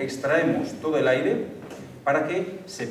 extraemos todo el aire para que se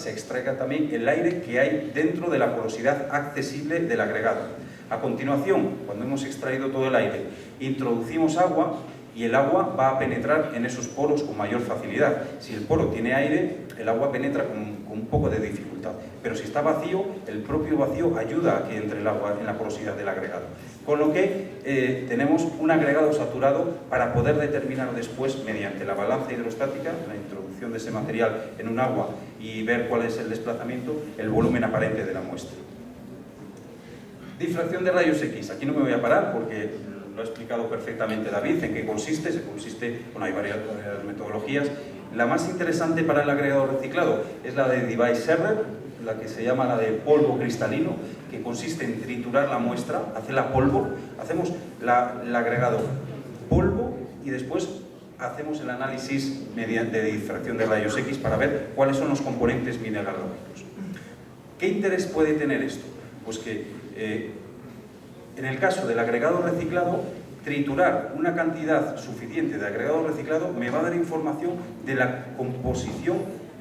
extraiga también el aire que hay dentro de la porosidad accesible del agregado. A continuación, cuando hemos extraído todo el aire, introducimos agua y el agua va a penetrar en esos poros con mayor facilidad. Si el poro tiene aire, el agua penetra con un poco de dificultad. Pero si está vacío, el propio vacío ayuda a que entre el agua en la porosidad del agregado. Con lo que tenemos un agregado saturado para poder determinar después, mediante la balanza hidrostática, la introducción de ese material en un agua y ver cuál es el desplazamiento, el volumen aparente de la muestra. Difracción de rayos X. Aquí no me voy a parar porque lo ha explicado perfectamente David en qué consiste. Bueno, hay varias metodologías. La más interesante para el agregado reciclado es la de Device Serrer, la que se llama la de polvo cristalino, que consiste en triturar la muestra, hacerla polvo, hacemos el agregado polvo y después hacemos el análisis mediante difracción de rayos X para ver cuáles son los componentes mineralógicos. ¿Qué interés puede tener esto? Pues que en el caso del agregado reciclado, triturar una cantidad suficiente de agregado reciclado me va a dar información de la composición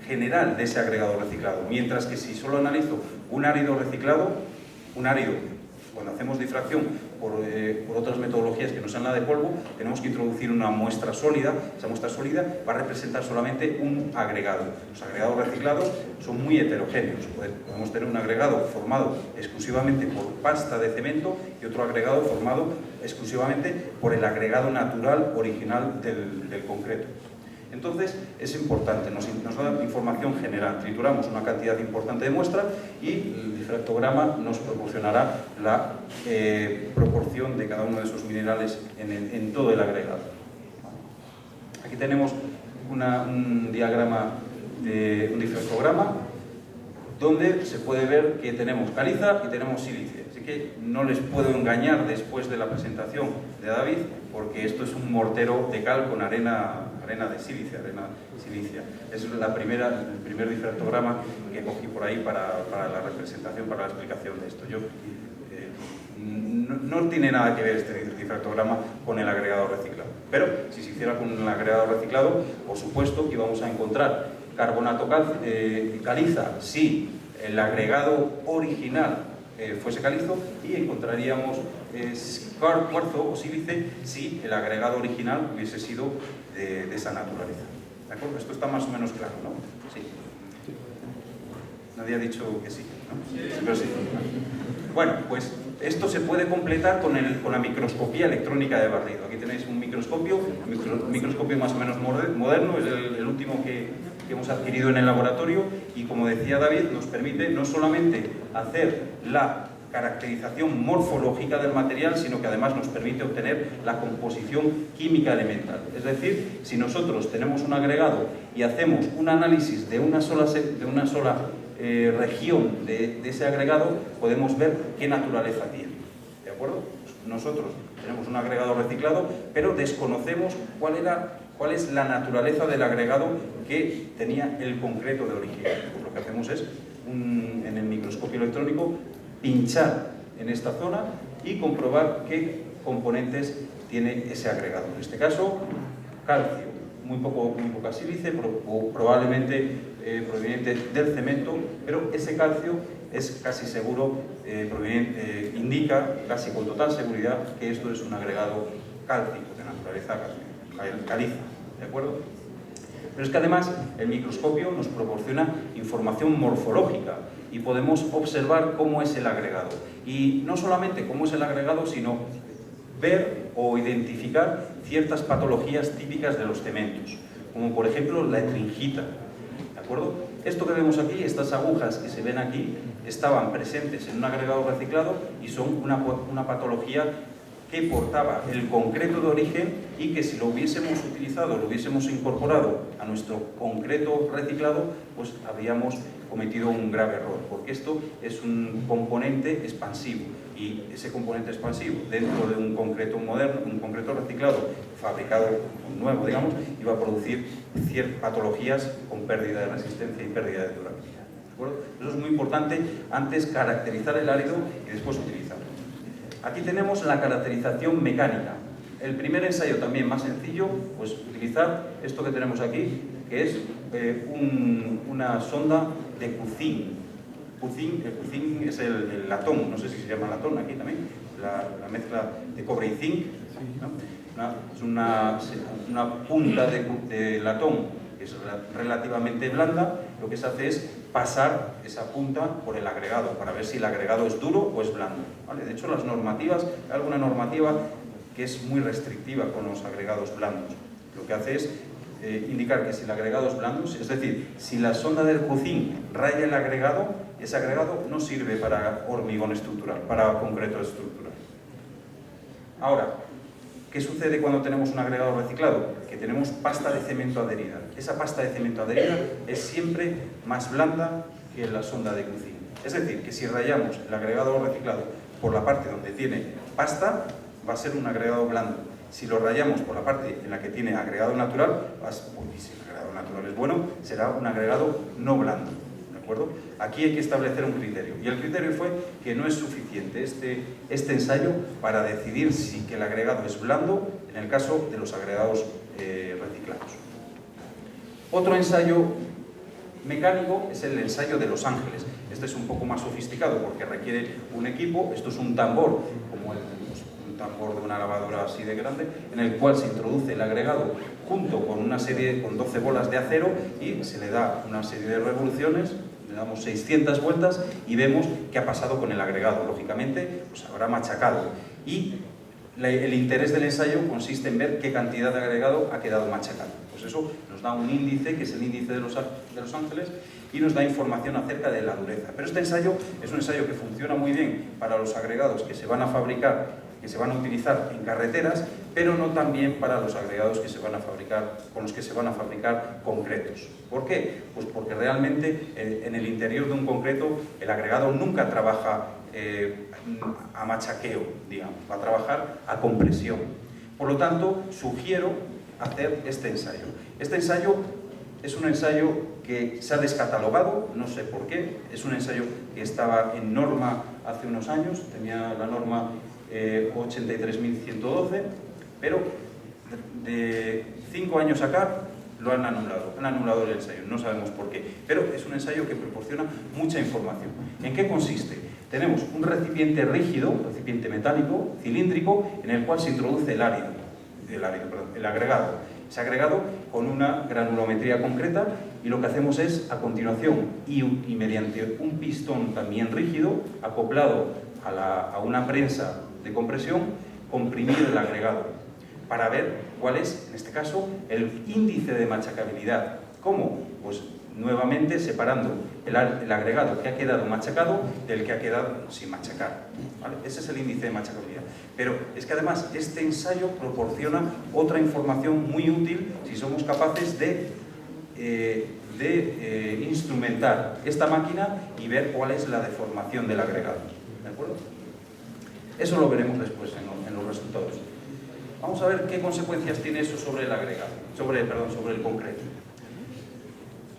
general de ese agregado reciclado, mientras que si solo analizo un árido reciclado, cuando hacemos difracción por otras metodologías que no sean la de polvo, tenemos que introducir una muestra sólida. Esa muestra sólida va a representar solamente un agregado. Los agregados reciclados son muy heterogéneos. Podemos tener un agregado formado exclusivamente por pasta de cemento y otro agregado formado exclusivamente por el agregado natural original del concreto. Entonces, es importante, nos da información general. Trituramos una cantidad importante de muestra y el difractograma nos proporcionará la proporción de cada uno de esos minerales en todo el agregado. Aquí tenemos un diagrama de un difractograma donde se puede ver que tenemos caliza y tenemos sílice. Así que no les puedo engañar después de la presentación de David, porque esto es un mortero de cal con arena de sílice, arena silicia. Es el primer difractograma que cogí por ahí para la representación, para la explicación de esto. No tiene nada que ver este difractograma con el agregado reciclado. Pero si se hiciera con el agregado reciclado, por supuesto que íbamos a encontrar carbonato caliza si el agregado original fuese calizo, y encontraríamos cuarzo o sílice si el agregado original hubiese sido de esa naturaleza. ¿De acuerdo? Esto está más o menos claro, ¿no? Sí. Nadie ha dicho que sí, ¿no? Sí. Pero sí. Bueno, pues esto se puede completar con la microscopía electrónica de barrido. Aquí tenéis un microscopio más o menos moderno, es el último que hemos adquirido en el laboratorio, y como decía David, nos permite no solamente hacer la caracterización morfológica del material, sino que además nos permite obtener la composición química elemental. Es decir, si nosotros tenemos un agregado y hacemos un análisis de una sola región de ese agregado, podemos ver qué naturaleza tiene. ¿De acuerdo? Nosotros tenemos un agregado reciclado, pero desconocemos cuál es la naturaleza del agregado que tenía el concreto de origen. Pues lo que hacemos es, en el microscopio electrónico, pinchar en esta zona y comprobar qué componentes tiene ese agregado. En este caso, calcio, muy poca sílice, probablemente proveniente del cemento, pero ese calcio es casi seguro, indica casi con total seguridad que esto es un agregado cálcico, de naturaleza caliza, ¿de acuerdo? Pero es que además el microscopio nos proporciona información morfológica y podemos observar cómo es el agregado. Y no solamente cómo es el agregado, sino ver o identificar ciertas patologías típicas de los cementos, como por ejemplo la etringita. ¿De acuerdo? Esto que vemos aquí, estas agujas que se ven aquí, estaban presentes en un agregado reciclado y son una patología que portaba el concreto de origen, y que si lo hubiésemos utilizado, lo hubiésemos incorporado a nuestro concreto reciclado, pues habríamos cometido un grave error, porque esto es un componente expansivo, y ese componente expansivo dentro de un concreto moderno, un concreto reciclado, fabricado nuevo, digamos, iba a producir ciertas patologías con pérdida de resistencia y pérdida de durabilidad. ¿De acuerdo? Eso es muy importante, antes caracterizar el árido y después utilizarlo. Aquí tenemos la caracterización mecánica. el primer ensayo también más sencillo, pues utilizar esto que tenemos aquí, que es una sonda de Cousin. Cousin es el latón, no sé si se llama latón aquí también, la mezcla de cobre y zinc, ¿no? Es una punta de latón que es relativamente blanda. Lo que se hace es pasar esa punta por el agregado para ver si el agregado es duro o es blando, ¿vale? De hecho, las normativas, hay alguna normativa que es muy restrictiva con los agregados blandos. Lo que hace es indicar que si el agregado es blando, es decir, si la sonda del Cousin raya el agregado, ese agregado no sirve para hormigón estructural, para concreto estructural. Ahora, ¿qué sucede cuando tenemos un agregado reciclado? Que tenemos pasta de cemento adherida. Esa pasta de cemento adherida es siempre más blanda que la sonda de Cousin. Es decir, que si rayamos el agregado reciclado por la parte donde tiene pasta, va a ser un agregado blando. Si lo rayamos por la parte en la que tiene agregado natural, si el agregado natural es bueno, será un agregado no blando. ¿De acuerdo? Aquí hay que establecer un criterio. Y el criterio fue que no es suficiente este ensayo para decidir si que el agregado es blando en el caso de los agregados reciclados. Otro ensayo mecánico es el ensayo de Los Ángeles. Este es un poco más sofisticado porque requiere un equipo. Esto es un tambor, como un tambor de una lavadora así de grande, en el cual se introduce el agregado junto con con 12 bolas de acero y se le da una serie de revoluciones. Le damos 600 vueltas y vemos qué ha pasado con el agregado. Lógicamente, pues habrá machacado. Y el interés del ensayo consiste en ver qué cantidad de agregado ha quedado machacado. Pues eso nos da un índice, que es el índice de Los Ángeles, y nos da información acerca de la dureza. Pero este ensayo es un ensayo que funciona muy bien para los agregados que se van a fabricar, que se van a utilizar en carreteras, pero no tan bien para los agregados que se van a fabricar, con los que se van a fabricar concretos. ¿Por qué? Pues porque realmente en el interior de un concreto el agregado nunca trabaja a machaqueo, digamos, va a trabajar a compresión. Por lo tanto, sugiero hacer este ensayo. Este ensayo es un ensayo que se ha descatalogado, no sé por qué, es un ensayo que estaba en norma hace unos años, tenía la norma 83.112, pero de 5 años acá lo han anulado el ensayo, no sabemos por qué, pero es un ensayo que proporciona mucha información. ¿En qué consiste? Tenemos un recipiente rígido, un recipiente metálico, cilíndrico, en el cual se introduce el agregado. Ese agregado con una granulometría concreta, y lo que hacemos es, a continuación, y mediante un pistón también rígido, acoplado a una prensa de compresión, comprimir el agregado para ver cuál es, en este caso, el índice de machacabilidad. ¿Cómo? Pues nuevamente separando el agregado que ha quedado machacado del que ha quedado sin machacar, ¿vale? Ese es el índice de machacabilidad. Pero es que además este ensayo proporciona otra información muy útil si somos capaces de instrumentar esta máquina y ver cuál es la deformación del agregado. ¿De acuerdo? Eso lo veremos después en los resultados. Vamos a ver qué consecuencias tiene eso sobre el agregado, sobre el concreto.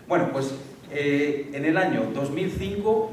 Bueno, pues en el año 2005,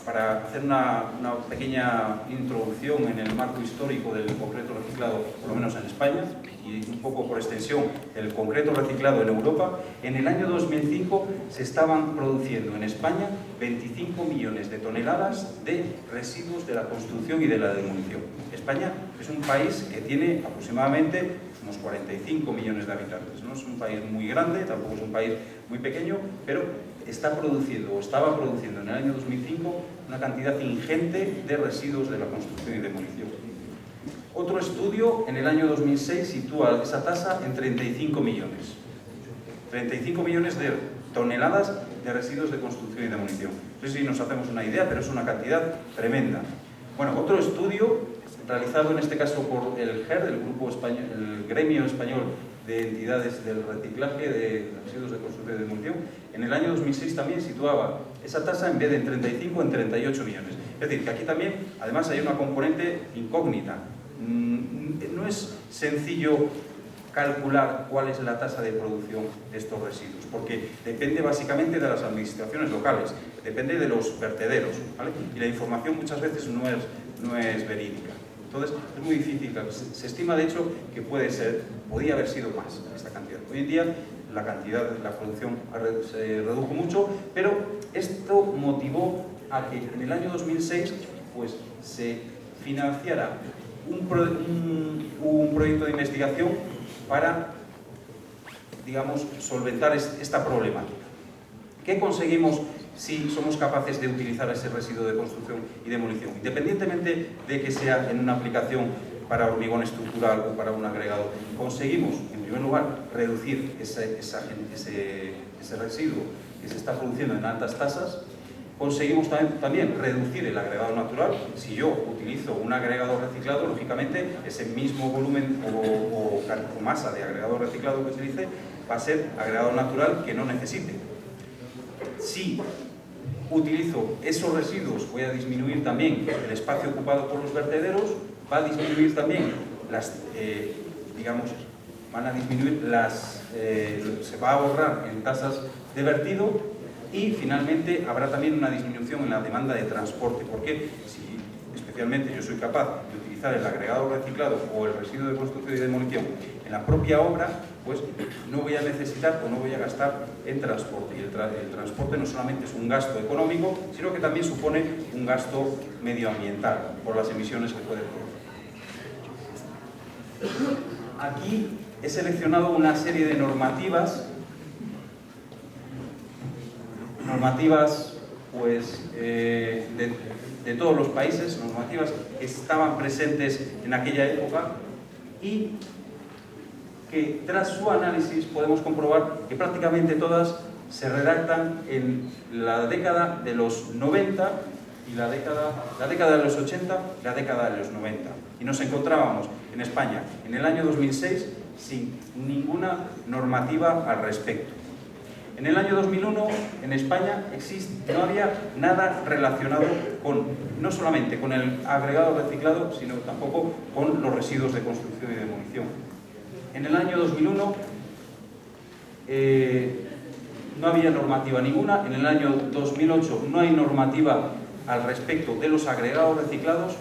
para hacer una pequeña introducción en el marco histórico del concreto reciclado, por lo menos en España, y un poco por extensión el concreto reciclado en Europa, en el año 2005 se estaban produciendo en España 25 millones de toneladas de residuos de la construcción y de la demolición. España es un país que tiene aproximadamente unos 45 millones de habitantes. No es un país muy grande, tampoco es un país muy pequeño, pero está produciendo, o estaba produciendo en el año 2005, una cantidad ingente de residuos de la construcción y demolición. Otro estudio en el año 2006 sitúa esa tasa en 35 millones. 35 millones de toneladas de residuos de construcción y demolición. No sé si nos hacemos una idea, pero es una cantidad tremenda. Bueno, otro estudio realizado en este caso por el GER, el Gremio Español de Entidades del Reciclaje de Residuos de Construcción y Demolición, en el año 2006 también situaba esa tasa, en vez de en 35, en 38 millones. Es decir, que aquí también, además, hay una componente incógnita. No es sencillo calcular cuál es la tasa de producción de estos residuos, porque depende básicamente de las administraciones locales, depende de los vertederos, ¿vale? Y la información muchas veces no es verídica. Entonces, es muy difícil. Se estima, de hecho, que podía haber sido más esta cantidad. Hoy en día, la producción se redujo mucho, pero esto motivó a que en el año 2006 pues, se financiara un proyecto de investigación para, digamos, solventar esta problemática. ¿Qué conseguimos si somos capaces de utilizar ese residuo de construcción y demolición? Independientemente de que sea en una aplicación para hormigón estructural o para un agregado, conseguimos, en primer lugar, reducir ese residuo que se está produciendo en altas tasas. Conseguimos también reducir el agregado natural. Si yo utilizo un agregado reciclado, lógicamente ese mismo volumen o masa de agregado reciclado que utilice va a ser agregado natural que no necesite. Si utilizo esos residuos, voy a disminuir también el espacio ocupado por los vertederos, va a disminuir también se va a ahorrar en tasas de vertido y finalmente habrá también una disminución en la demanda de transporte, porque si especialmente yo soy capaz de utilizar el agregado reciclado o el residuo de construcción y demolición en la propia obra, pues no voy a necesitar o no voy a gastar en transporte. Y el transporte no solamente es un gasto económico, sino que también supone un gasto medioambiental por las emisiones que puede producir. Aquí he seleccionado una serie de normativas pues, de todos los países, normativas que estaban presentes en aquella época y que tras su análisis podemos comprobar que prácticamente todas se redactan en la década de los 90 y la década de los 80, la década de los 90. Y nos encontrábamos en España en el año 2006 sin ninguna normativa al respecto. En el año 2001, en España, no había nada relacionado no solamente con el agregado reciclado, sino tampoco con los residuos de construcción y demolición. En el año 2001 no había normativa ninguna. En el año 2008 no hay normativa al respecto de los agregados reciclados.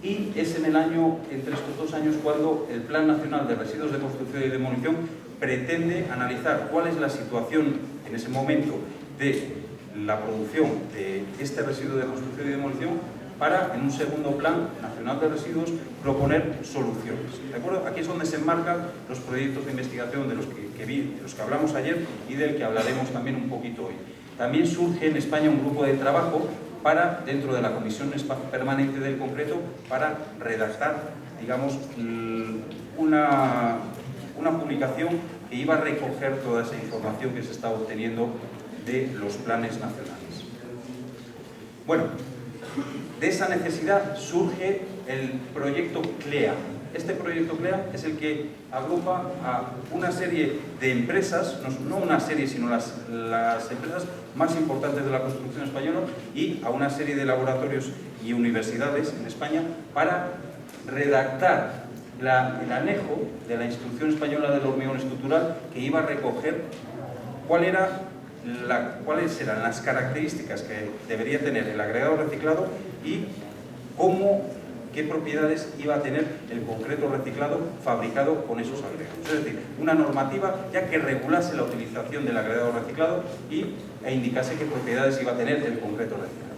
Y es entre estos 2 años, cuando el Plan Nacional de Residuos de Construcción y Demolición pretende analizar cuál es la situación en ese momento de la producción de este residuo de construcción y demolición para, en un segundo Plan Nacional de Residuos, proponer soluciones. ¿De acuerdo? Aquí es donde se enmarcan los proyectos de investigación de los que hablamos ayer y del que hablaremos también un poquito hoy. También surge en España un grupo de trabajo dentro de la Comisión Permanente del Concreto, para redactar, digamos, una publicación que iba a recoger toda esa información que se está obteniendo de los planes nacionales. Bueno, de esa necesidad surge el proyecto CLEA. Este proyecto CLEA es el que agrupa a una serie de empresas, no una serie, sino las empresas más importantes de la construcción española, y a una serie de laboratorios y universidades en España para redactar el anejo de la Instrucción Española del Hormigón Estructural, que iba a recoger cuáles eran las características que debería tener el agregado reciclado y qué propiedades iba a tener el concreto reciclado fabricado con esos agregados. Es decir, una normativa ya que regulase la utilización del agregado reciclado e indicase qué propiedades iba a tener el concreto reciclado.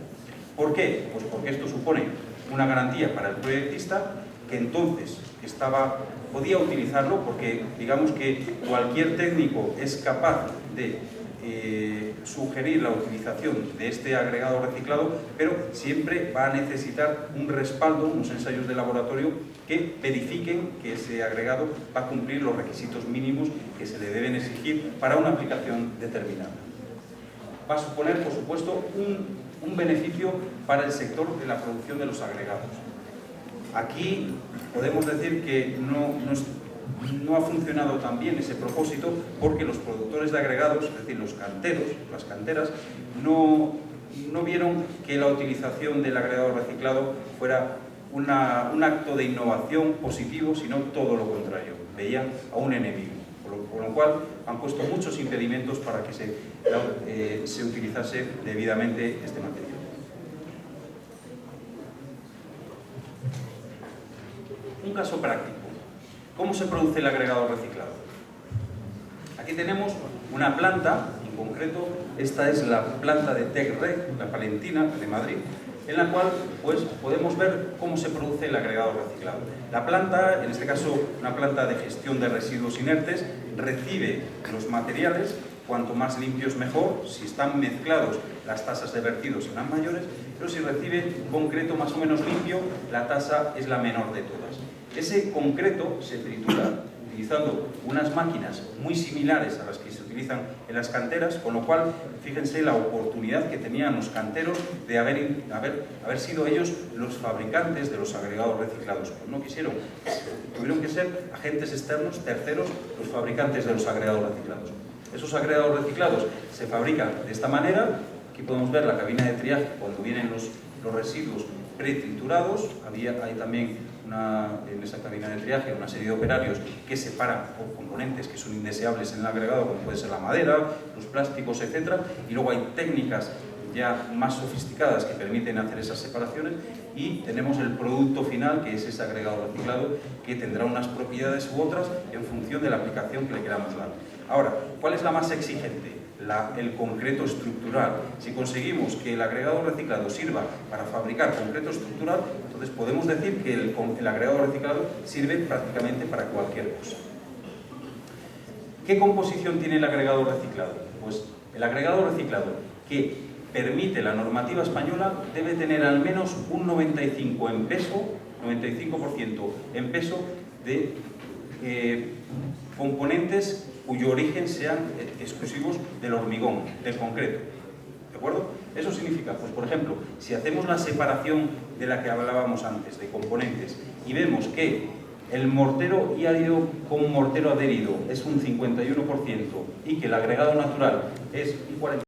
¿Por qué? Pues porque esto supone una garantía para el proyectista, que entonces podía utilizarlo, porque digamos que cualquier técnico es capaz de sugerir la utilización de este agregado reciclado, pero siempre va a necesitar un respaldo, unos ensayos de laboratorio que verifiquen que ese agregado va a cumplir los requisitos mínimos que se le deben exigir para una aplicación determinada. Va a suponer, por supuesto, un beneficio para el sector de la producción de los agregados. Aquí podemos decir que no ha funcionado tan bien ese propósito, porque los productores de agregados, es decir, los canteros, las canteras, no vieron que la utilización del agregado reciclado fuera un acto de innovación positivo, sino todo lo contrario, veían a un enemigo. Con lo cual han puesto muchos impedimentos para que se utilizase debidamente este material. Un caso práctico. ¿Cómo se produce el agregado reciclado? Aquí tenemos una planta, en concreto, esta es la planta de Tecrec, la Palentina de Madrid, en la cual pues, podemos ver cómo se produce el agregado reciclado. La planta, en este caso una planta de gestión de residuos inertes, recibe los materiales, cuanto más limpios mejor. Si están mezclados, las tasas de vertido serán mayores, pero si recibe concreto más o menos limpio, la tasa es la menor de todas. Ese concreto se tritura utilizando unas máquinas muy similares a las que se utilizan en las canteras, con lo cual, fíjense la oportunidad que tenían los canteros de haber sido ellos los fabricantes de los agregados reciclados. Pues no quisieron, tuvieron que ser agentes externos, terceros, los fabricantes de los agregados reciclados. Esos agregados reciclados se fabrican de esta manera. Aquí podemos ver la cabina de triaje cuando vienen los residuos pretriturados. Hay también en esa cabina de triaje una serie de operarios que separan por componentes que son indeseables en el agregado, como puede ser la madera, los plásticos, etc. Y luego hay técnicas ya más sofisticadas que permiten hacer esas separaciones, y tenemos el producto final, que es ese agregado reciclado, que tendrá unas propiedades u otras en función de la aplicación que le queramos dar. Ahora, ¿cuál es la más exigente? El concreto estructural. Si conseguimos que el agregado reciclado sirva para fabricar concreto estructural, entonces podemos decir que el agregado reciclado sirve prácticamente para cualquier cosa. ¿Qué composición tiene el agregado reciclado? Pues el agregado reciclado que permite la normativa española debe tener al menos un 95% en peso de componentes cuyo origen sean exclusivos del hormigón, del concreto. ¿De acuerdo? Eso significa, pues por ejemplo, si hacemos la separación de la que hablábamos antes, de componentes, y vemos que el mortero árido con mortero adherido es un 51% y que el agregado natural es un 40%,